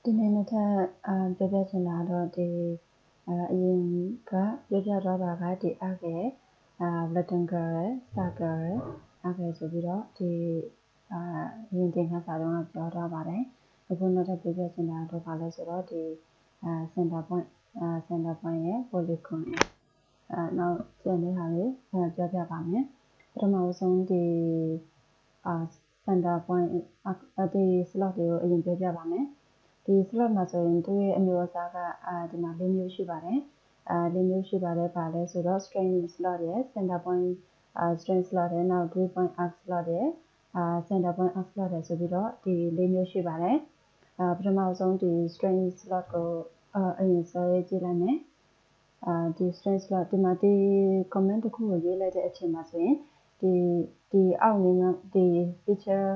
ဒီနေ့နှစ်ထပ်ပြောပြချင်တာတော့ဒီအရင်ကပြောပြတော့တာကဒီarcရဲ့rectangle ရယ် circle ရယ်arc ရယ်ဆိုပြီးတော့ဒီအရင်သင်ခန်းစာတုန်းကပြောထားပါတယ်အခုနောက်ထပ်ပြောပြချင်တာတော့ဘာလဲဆိုတော့ဒီ center point ရဲ့ polygon ရယ်နောက်ကျန်တဲ့ဟာလေးပြောပြပါမယ်ပထမဆုံးဒီcenter point ဒီ slot လေးကိုအရင်ပြောပြပါမယ်ဒီ slot မှာဆိုရင်သူ့ရဲ့အမျိုးအစားကဒီမှာ၄မျိုးရှိပါတယ်၄မျိုးရှိပါတယ်ဘာလဲဆိုတော့ straight slot ရယ် center point straight slot ရယ်နောက် 3 point arc slot ရယ် center point arc slot ရယ်ဆိုပြီးတော့ဒီ၄မျိုးရှိပါတယ်ပထမဆုံးဒီ straight slot ကိုအရင်ဆွဲကြည့်လိုက်မယ်ဒီ straight slot ဒီမှာဒီ comment တစ်ခုကိုရေးလိုက်တဲ့အချိန်မှာဆိုရင်ဒီအောက်နေမှာဒီ feature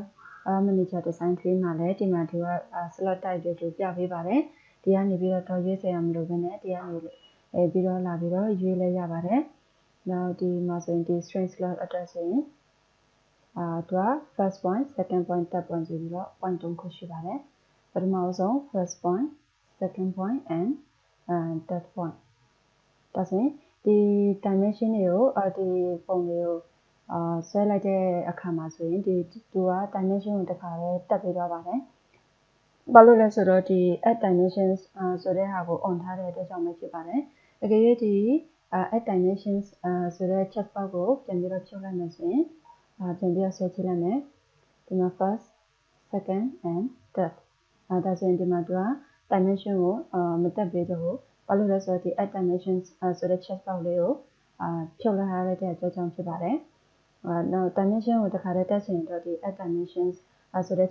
manager design tree မှာလည်းဒီမှာသူက slot type တွေပြပေးပါတယ်ဒီကနေပြီးတော့ရွေးစရာမလိုဘဲနဲ့ဒီကနေပြီးတော့လာပြီးတော့ရွေးလဲရပါတယ်နောက်ဒီမှာဆိုရင်ဒီ string slot အတွက်ဆိုရင်သူက first point second point third point ဆိုပြီးတော့ point 3ခုရှိပါတယ်ပထမဆုံး first point second point and third point ဒါဆိုရင်ဒီ dimension တွေကိုဒီပုံတွေကိုဆွဲလိုက်တဲ့အခါမှာဆိုရင်သူက dimension ကိုတစ်ခါလေးတက်ပြီးတော့ပါတယ်ဘာလို့လဲဆိုတော့ဒီ add dimensions ဆိုတဲ့ဟာကို on ထားတဲ့အတွက်ကြောင့်ပဲဖြစ်ပါတယ်အကယ်၍ဒီ add dimensions ဆိုတဲ့ check box ကိုပြန်ပြီးတော့ဖြုတ်လိုက်မယ်ဆိုရင်ပြန်ပြီးတော့ဆွဲကြည့်လိုက်မယ်ဒီမှာ first second and third ဒါဆိုရင်ဒီမှာသူက dimension ကိုမတက်ပေးတော့ဘူးဘာလို့လဲဆိုတော့ဒီ add dimensions ဆိုတဲ့ check box လေးကိုဖြုတ်လိုက်ရတဲ့အတွက်ကြောင့်ဖြစ်ပါတယ်နောက် dimension ကိုတစ်ခါတည်းတက်ချင်တော့ဒီ add dimensions ဆိုတဲ့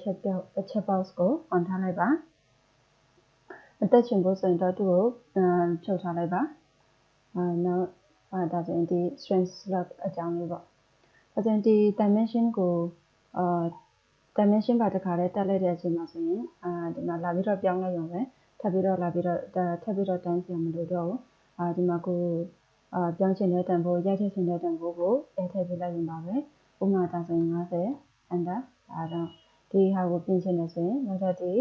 check box ကို on ထားလိုက်ပါမတက်ချင်ဘူးဆိုရင်တော့သူ့ကိုဖြုတ်ထားလိုက်ပါနောက်ဒါဆိုရင်ဒီ string slot အကြောင်းလေးပေါ့ဒါဆိုရင်ဒီ dimension ကို dimension ပါတစ်ခါတည်းတက်လိုက်တဲ့အချိန်မှာဆိုရင်ဒီမှာလာပြီးတော့ပြောင်းလိုက်ရုံပဲထပ်ပြီးတော့တိုင်းစရာမလိုတော့ဘူးဒီမှာကိုပြောင်းချင်တဲ့တန်ဖိုးရိုက်ထည့်ချင်တဲ့တန်ဖိုးကိုထည့်ပေးလိုက်ရင်ပါပဲဥပမာဒါဆိုရင်50 enter ဒါတော့ဒီဟာကိုပြင်ချင်တယ်ဆိုရင်နောက်ထပ်ဒီ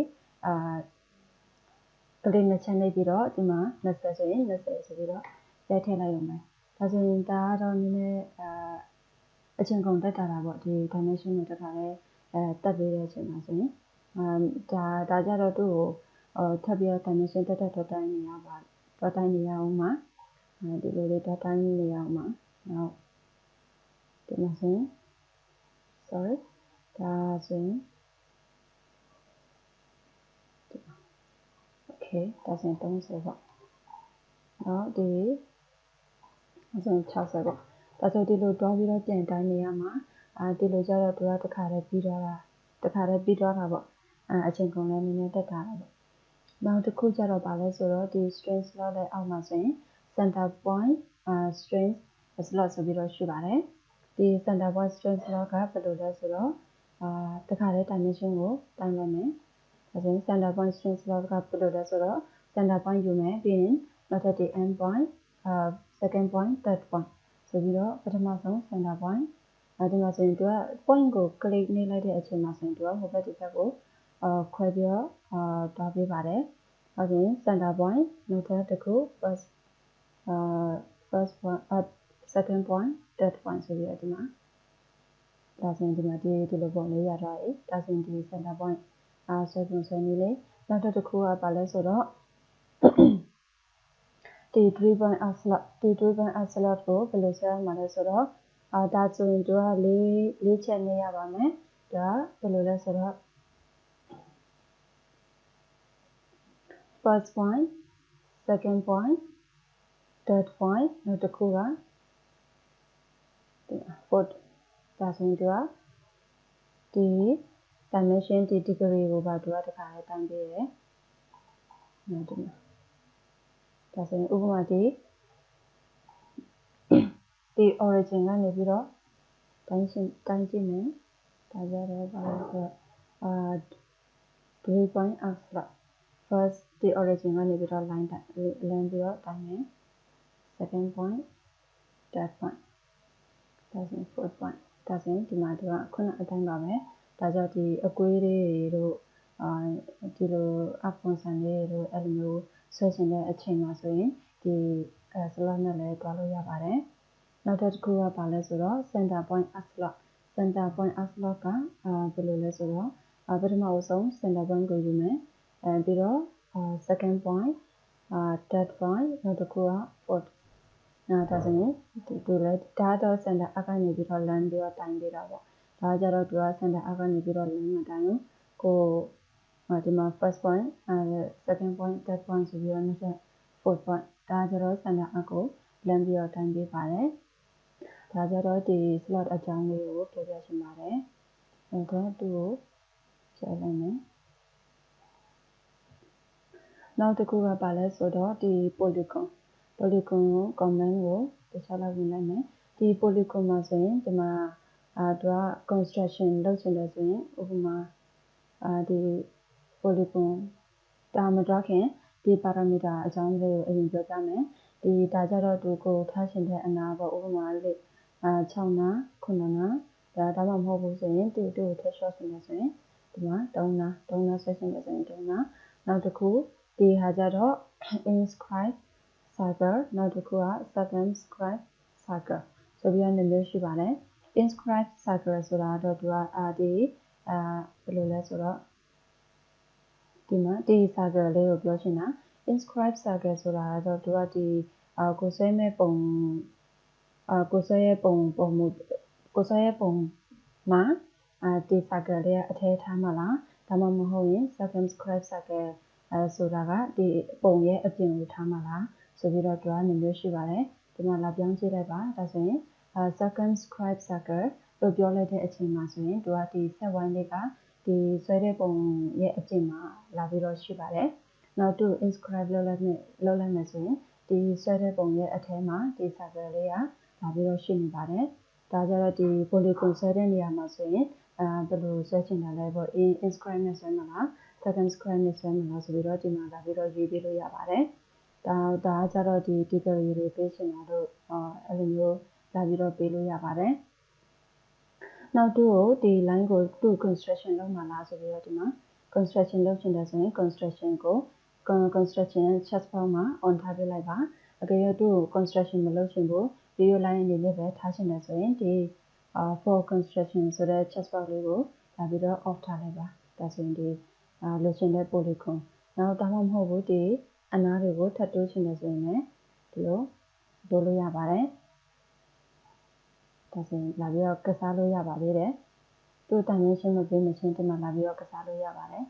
ကလေးနှစ်ချက်နှိပ်ပြီးတော့ဒီမှာ20ဆိုရင်20ဆိုပြီးတော့ရိုက်ထည့်လိုက်ရုံပဲဒါဆိုရင်ဒါကတော့နည်းနည်းအချိန်ကုန်တက်တာပေါ့ဒီ dimension ကိုတစ်ခါလဲတက်ပေးတဲ့အချိန်မှာဆိုရင်ဒါကြတော့သူ့ကိုထပ်ပြီးတော့ dimension တက်တိုင်းနေရပါတော့တိုင်းနေရအောင်မှာဒီလိုလေးတော့တိုင်းနေရအောင်မှာနောက်ဒီမှာဆိုရင် sorry ဒါဆိုရင် okay ဒါဆိုရင်30ပေါ့နောက်ဒီဆိုရင်60ပေါ့ဒါဆိုဒီလိုတွားပြီးတော့ပြန်တိုင်းနေရမှာဒီလိုကြတော့သူကတစ်ခါတည်းပြီးသွားတာပေါ့အချိန်ကုန်လည်းနည်းနည်းတက်တာပေါ့နောက်တစ်ခုကြတော့ပါလဲဆိုတော့ဒီ string slot ရဲ့အောက်မှာဆိုရင် center point string slot ဆိုပြီးတော့ရှိပါတယ်ဒီ center point string slot ကဘယ်လိုလဲဆိုတော့တစ်ခါတည်း dimension ကိုတိုင်းလိုက်မယ်ဒါဆိုရင် center point string slot ကဘယ်လိုလဲဆိုတော့ center point ယူမယ်ပြီးရင်နောက်ထပ်ဒီ end point second point third point ဆိုပြီးတော့ပထမဆုံး center point ဒီမှာဆိုရင်သူက point ကို click နှိပ်လိုက်တဲ့အချိန်မှာဆိုရင်သူကဟိုဘက်ဒီဘက်ကိုခွဲပြီးတော့တွားပေးပါတယ်ဟုတ်ရင် center point နောက်ထပ်တစ်ခု first point second point third point ဆိုပြီးတော့ဒီမှာဒါဆိုရင်ဒီမှာဒီလိုပုံလေးရတော့ဒါဆိုရင်ဒီ center point ဆွဲပုံဆွဲနည်းလေးနောက်တစ်ခုကပါလဲဆိုတော့ဒီ 3 point arc slot ကိုဘယ်လိုဆွဲရမှာလဲဆိုတော့ဒါဆိုရင်သူက၄ချက်နေရပါမယ်ဒါဘယ်လိုလဲဆိုတော့ first point second point third point နောက်တစ်ခုကဒီ fourth ဒါဆိုရင်သူကဒီ dimension ဒီ degree ကိုပါသူကတစ်ခါလေးတိုင်းပေးတယ်နောက်ဒီမှာဒါဆိုရင်ဥပမာဒီ origin ကနေပြီးတော့တိုင်းကြည့်မယ်ဒါကြတော့ဘာလဲဆိုတော့3 point arc slot first ဒီ origin ကနေပြီးတော့ line ပြီးတော့တိုင်းမယ် second point third point ဒါဆိုရင် fourth point ဒါဆိုရင်ဒီမှာသူကခုနအတိုင်းပါပဲဒါကြောင့်ဒီအကွေးလေးတို့ ဒီလို up function လေးတို့အဲ့လိုမျိုးဆွဲချင်တဲ့အချိန်မှာဆိုရင်ဒီ slot နဲ့လည်းတွားလို့ရပါတယ်နောက်တစ်ခုကပါလဲဆိုတော့ center point up slot center point up slot ကဘယ်လိုလဲဆိုတော့ပထမအဆုံး center point ကိုယူမယ်ပြီးတော့ second point third point နောက်တစ်ခုက fourth ဒါဆိုရင်ဒီလဲဒါတော့ center up ကနေပြီးတော့ land ပြီးတော့တိုင်းပေးတာပေါ့ဒါကြတော့သူက center up ကနေပြီးတော့ land မှာတိုင်းလို့ကိုဒီမှာ first point second point third point ဆိုပြီးတော့နောက်ထပ် fourth point ဒါကြတော့ center up ကို land ပြီးတော့တိုင်းပေးပါတယ်ဒါကြတော့ဒီ slot အကြောင်းလေးကိုပြောပြချင်ပါတယ်အဲ့ဒါသူ့ကိုချက်လိုက်မယ်နောက်တစ်ခုကပါလဲဆိုတော့ဒီ polygon ကို comment ကိုတခြားလောက်ဝင်လိုက်မယ်ဒီ polygon မှာဆိုရင်ဒီမှာသူက construction လုပ်ချင်တယ်ဆိုရင်ဥပမာဒီ polygon ဒါမတွားခင်ဒီ parameter အကြောင်းလေးကိုအရင်ပြောပြမယ်ဒီဒါကြတော့သူကိုထားချင်တဲ့အနာပေါ့ဥပမာလေး6နာ9နာဒါမှမဟုတ်ဘူးဆိုရင်သူ့ကိုထည့် short ချင်တယ်ဆိုရင်ဒီမှာ3နာဆွဲချင်တယ်ဆိုရင်3နာနောက်တစ်ခုဒီဟာကြတော့ inscribe circle နောက်တစ်ခုက circumscribe circle ဆိုပြီးတော့2မျိုးရှိပါတယ် inscribe circle ဆိုတာတော့သူကဒီဘယ်လိုလဲဆိုတော့ဒီမှာဒီ circle လေးကိုပြောချင်တာ inscribe circle ဆိုတာတော့သူကဒီကိုဆွဲမဲ့ပုံကိုဆွဲရဲ့ပုံမှာဒီ circle လေးကအထဲထားမှာလားဒါမှမဟုတ်ရင် circumscribe circle ဆိုတာကဒီပုံရဲ့အပြင်ကိုထားမှာလားဆိုပြီးတော့သူက2မျိုးရှိပါတယ်ဒီမှာလာပြောင်းကြည့်လိုက်ပါဒါဆိုရင်circumscribe circle လို့ပြောလိုက်တဲ့အချိန်မှာဆိုရင်သူကဒီ set wine လေးကဒီဆွဲတဲ့ပုံရဲ့အပြင်မှာလာပြီးတော့ရှိပါတယ်နောက်သူ inscribe လုပ်လိုက်မယ်ဆိုရင်ဒီဆွဲတဲ့ပုံရဲ့အထဲမှာဒီ circle လေးကလာပြီးတော့ရှိနေပါတယ်ဒါကြတော့ဒီ polygon ဆွဲတဲ့နေရာမှာဆိုရင်ဘယ်လိုဆွဲချင်တာလဲပေါ့ inscribe နဲ့ဆွဲမလား circumscribe နဲ့ဆွဲမလားဆိုပြီးတော့ဒီမှာလာပြီးတော့ရွေးပေးလို့ရပါတယ်ဒါကြတော့ဒီ degree တွေပေးချင်တာတို့အဲ့လိုမျိုးလာပြီးတော့ပေးလို့ရပါတယ်နောက်သူ့ကိုဒီ line ကိုသူ့ construction လုပ်မှာလားဆိုပြီးတော့ဒီမှာ construction လုပ်ချင်တယ်ဆိုရင် construction ကို construction ရဲ့ chat box မှာ on ထားပေးလိုက်ပါအကယ်၍သူ့ကို construction မလုပ်ချင်ဘူး video line အနေနဲ့ပဲထားချင်တယ်ဆိုရင်ဒီfor construction ဆိုတဲ့ chat box လေးကိုလာပြီးတော့ off ထားလိုက်ပါဒါဆိုရင်ဒီလိုချင်တဲ့ polygon နောက်ဒါမှမဟုတ်ဘူးဒီအနားတွေကိုထပ်တိုးချင်တယ်ဆိုရင်လည်းဒီလိုတိုးလို့ရပါတယ်ဒါဆိုရင်လာပြီးတော့ကစားလို့ရပါသေးတယ်သူ့ dimension မပေးမချင်းဒီမှာလာပြီးတော့ကစားလို့ရပါတယ်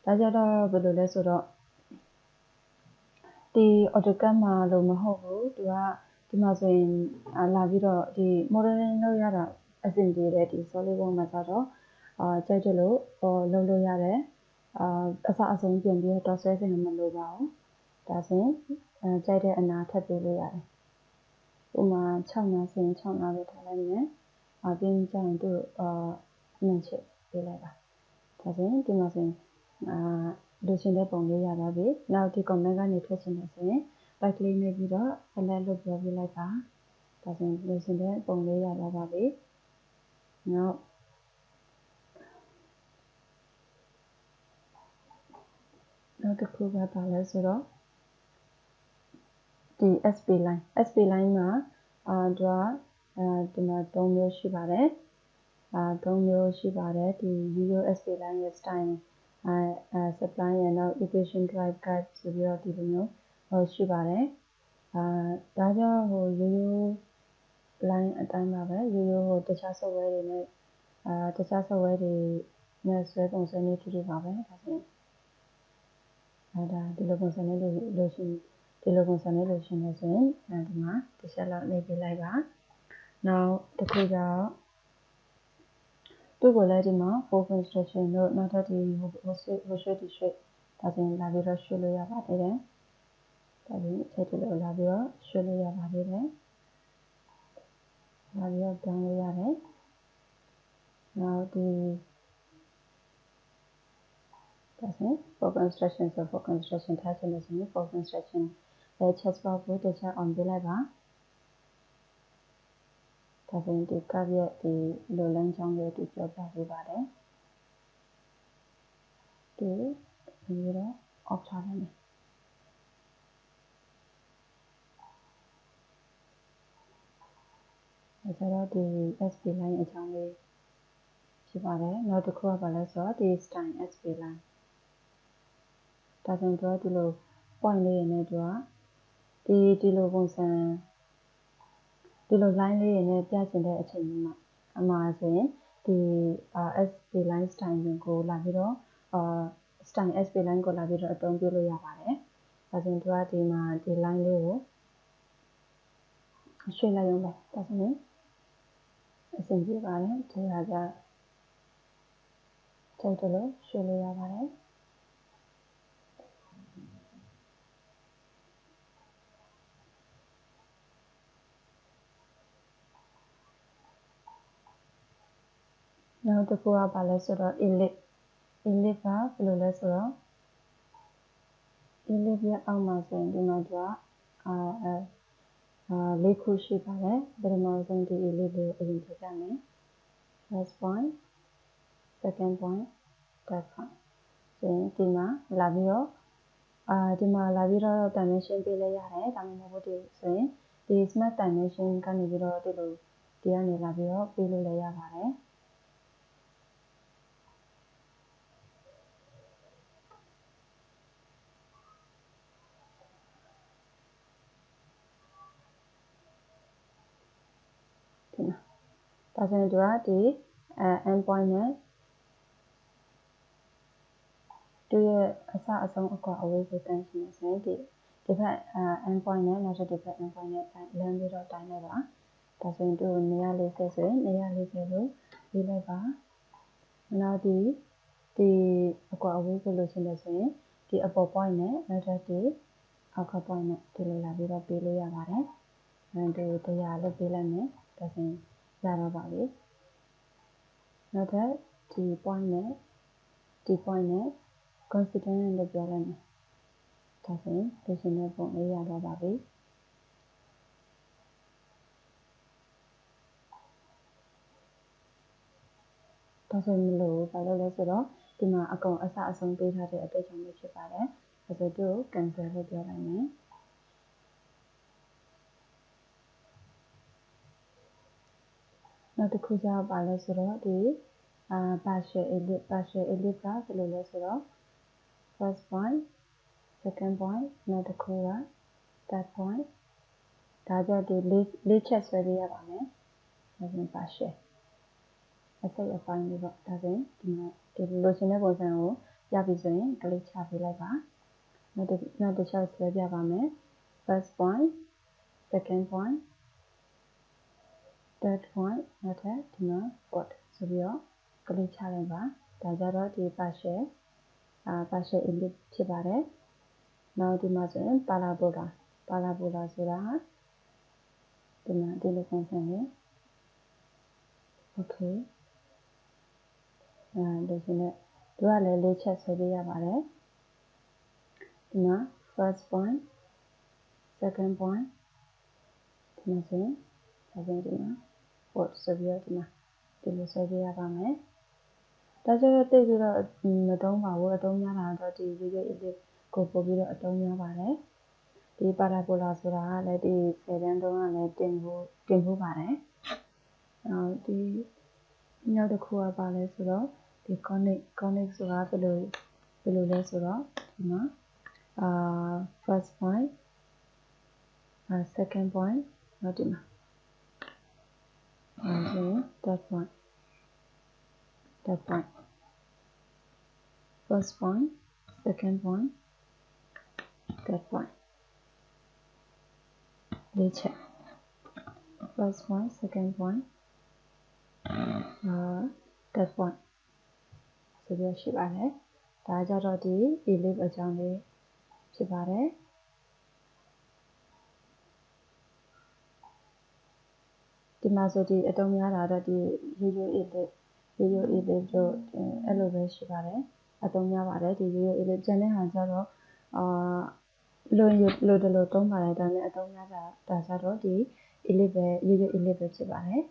ဒါကြတော့ဘယ်လိုလဲဆိုတော့ဒီ AutoCAD မှာလို့မဟုတ်ဘူးသူကဒီမှာဆိုရင်လာပြီးတော့ဒီ modeling လုပ်ရတာအဆင်ပြေတယ်ဒီ solid work မှာကြတော့ကြိုက်တယ်လို့လုပ်လို့ရတယ်အစအဆုံးပြင်ပြီးတော့ဆွဲစင်မလိုပါဘူးဒါဆိုရင်ကြိုက်တဲ့အနာထပ်ပေးလို့ရတယ်ဥမာ6နာဆိုရင်6နာပဲထားလိုက်မယ်ပြီးရင်ကျရင်သူမှန်ချက်ပေးလိုက်ပါဒါဆိုရင်ဒီမှာဆိုရင်လိုချင်တဲ့ပုံလေးရပါပြီနောက်ဒီ comment ကနေထွက်ချင်တယ်ဆိုရင် right click နဲ့ပြီးတော့ select လို့ပြောပြလိုက်ပါဒါဆိုရင်လိုချင်တဲ့ပုံလေးရပါပြီနောက်တစ်ခုကပါလဲဆိုတော့ဒီ Spline မှာသူကဒီမှာ3မျိုးရှိပါတယ်3မျိုးရှိပါတယ်ဒီ Visual Spline ရဲ့ style Spline ရဲ့နောက် equation drive guide ဆိုပြီးတော့ဒီလိုမျိုးရှိပါတယ်ဒါကြောင့်ရိုးရိုး line အတိုင်းပါပဲရိုးရိုးတခြား software တွေနဲ့တခြား software တွေနဲ့ဆွဲပုံဆွဲနည်းတူတူပါပဲဒါဆိုရင်ဒါဒီလိုပုံစံနဲ့လို့ရှိရင်ဒီလိုပုံစံနဲ့လို့ရှိရင်ဆိုရင်ဒီမှာတစ်ချက်လောက်နေပေးလိုက်ပါနောက်တစ်ခုကသူ့ကိုလည်းဒီမှာ for construction တို့နောက်ထပ်ဒီဟိုရွှေ့ဒီရွှေ့ဒါဆိုရင်လာပြီးတော့ရွှေ့လို့ရပါသေးတယ်ဒါပြီးချက်တူလို့လာပြီးတော့ရွှေ့လို့ရပါသေးတယ်လာပြီးတော့ပြောင်းလို့ရတယ်နောက်ဒီဒါဆိုရင် for construction ဆို for construction ထားချင်လို့ဆိုရင် for construction ရဲ့ chat box ကိုတစ်ချက် on ပေးလိုက်ပါဒါဆိုရင်ဒီ curve ရဲ့ဒီလိုလမ်းကြောင်းလေးကိုပြောပြပေးပါတယ် ဒီပြီးတော့ off ထားလိုက်မယ်ဒါကြတော့ဒီ spline အကြောင်းလေးဖြစ်ပါတယ်နောက်တစ်ခုကဘာလဲဆိုတော့ဒီ style spline ဒါကြောင့်သူကဒီလို point လေးနဲ့သူကဒီလိုပုံစံဒီလို line လေးတွေနဲ့ပြချင်တဲ့အချိန်မျိုးမှာအမှားဆိုရင်ဒီ spline style ကိုလာပြီးတော့style spline ကိုလာပြီးတော့အသုံးပြုလို့ရပါတယ်ဒါကြောင့်သူကဒီမှာဒီ line လေးကိုရွှေ့လိုက်ရုံပဲဒါဆိုရင်အဆင်ပြေပါတယ်ဒီဟာကချိန်တယ်လို့ရွှေ့လို့ရပါတယ်နောက်တစ်ခုကဘာလဲဆိုတော့ ellipse ကဘယ်လိုလဲဆိုတော့ ellipse ရဲ့အောက်မှာဆိုရင်ဒီမှာသူက၄ခုရှိပါတယ်ပထမဆုံးဒီ ellipse ကိုအရင်ပြပြမယ် first point second point third point ဆိုရင်ဒီမှာလာပြီးတော့dimension ပေးလဲရတယ်ဒါမှမဟုတ်ဒီဆိုရင်ဒီ smart dimension ကနေပြီးတော့ဒီလိုဒီကနေလာပြီးတော့ပေးလို့လဲရပါတယ်ဒါဆိုရင်သူကဒီ end point နဲ့သူရဲ့အစအဆုံးအကွာအဝေးကိုတိုင်းရှင်းနေဆိုရင်ဒီဘက်end point နဲ့နောက်ဒီဘက် end point နဲ့လမ်းပြီးတော့တိုင်းလိုက်ပါဒါဆိုရင်သူ240ဆိုရင်240လို့ရေးလိုက်ပါနောက်ဒီအကွာအဝေးကိုလိုချင်တယ်ဆိုရင်ဒီအပေါ် point နဲ့နောက်ဒီအောက်က point နဲ့ဒီလိုလာပြီးတော့ပေးလို့ရပါတယ်ဒီ100လို့ပေးလိုက်မယ်ဒါဆိုရင်ရတော့ပါပြီနောက်ထပ်ဒီ point နဲ့ဒီ point နဲ့ consistent လို့ပြောလိုက်မယ်ဒါဆိုရင်လိုချင်တဲ့ပုံလေးရတော့ပါပြီဒါဆိုရင်မလို့ဘာလို့လဲဆိုတော့ဒီမှာအကုန်အစအဆုံးပေးထားတဲ့အတွက်ကြောင့်ပဲဖြစ်ပါတယ်ဒါဆိုသူ့ကို cancel လို့ပြောလိုက်မယ်နောက်တစ်ခုကျပါလဲဆိုတော့ဒီpartial ellipse ကဘယ်လိုလဲဆိုတော့ first point second point နောက်တစ်ခုက third point ဒါကြောင့်ဒီလေးချက်ဆွဲပေးရပါမယ်ဒါဆိုရင် partial အစိတ်အပိုင်းလေးပေါ့ဒါဆိုရင်ဒီမှာဒီလိုချင်တဲ့ပုံစံကိုရပြီဆိုရင် click ချပေးလိုက်ပါနောက်တစ်ချက်ဆွဲပြပါမယ် first point second point third point နောက်ထပ်ဒီမှာ fourth ဆိုပြီးတော့ click ချလိုက်ပါဒါကြတော့ဒီ partial ellipse ဖြစ်ပါတယ်နောက်ဒီမှာဆိုရင် parabola ဆိုတာဒီမှာဒီလိုပုံစံနဲ့ okay လိုချင်တဲ့သူကလည်း၄ချက်ဆွဲပေးရပါတယ်ဒီမှာ first point second point ဒီမှာဆိုရင်ဒီမှာ fourth ဆိုပြီးတော့ဒီမှာဒီလိုဆွဲပေးရပါမယ်ဒါကြတော့တိတ်ပြီးတော့မတုံးပါဘူးအတုံးများတာတော့ဒီ video edit ကိုပို့ပြီးတော့အတုံးများပါတယ်ဒီ parabola ဆိုတာကလည်းဒီ10တန်းတုန်းကလည်းတင်ဖို့ပါတယ်ဒီနောက်တစ်ခုကပါလဲဆိုတော့ဒီ conic ဆိုတာဘယ်လိုလဲဆိုတော့ဒီမှာfirst point second point နောက်ဒီမှာဆိုရင် third point first point second point third point လေးချက် first point second point third point ဆိုပြီးရှိပါတယ်ဒါကြတော့ဒီ ellipse အကြောင်းလေးဖြစ်ပါတယ်ဒီမှာဆိုဒီအတုံးများတာတော့ဒီ video ellipse တို့အဲ့လိုပဲရှိပါတယ်အတုံးများပါတယ်ဒီ video ellipse ကျန်တဲ့ဟာကြတော့လိုတယ်လို့သုံးပါတယ်ဒါနဲ့အတုံးများတာဒါကြတော့ဒီ ellipse ပဲ video ellipse ပဲဖြစ်ပါတယ်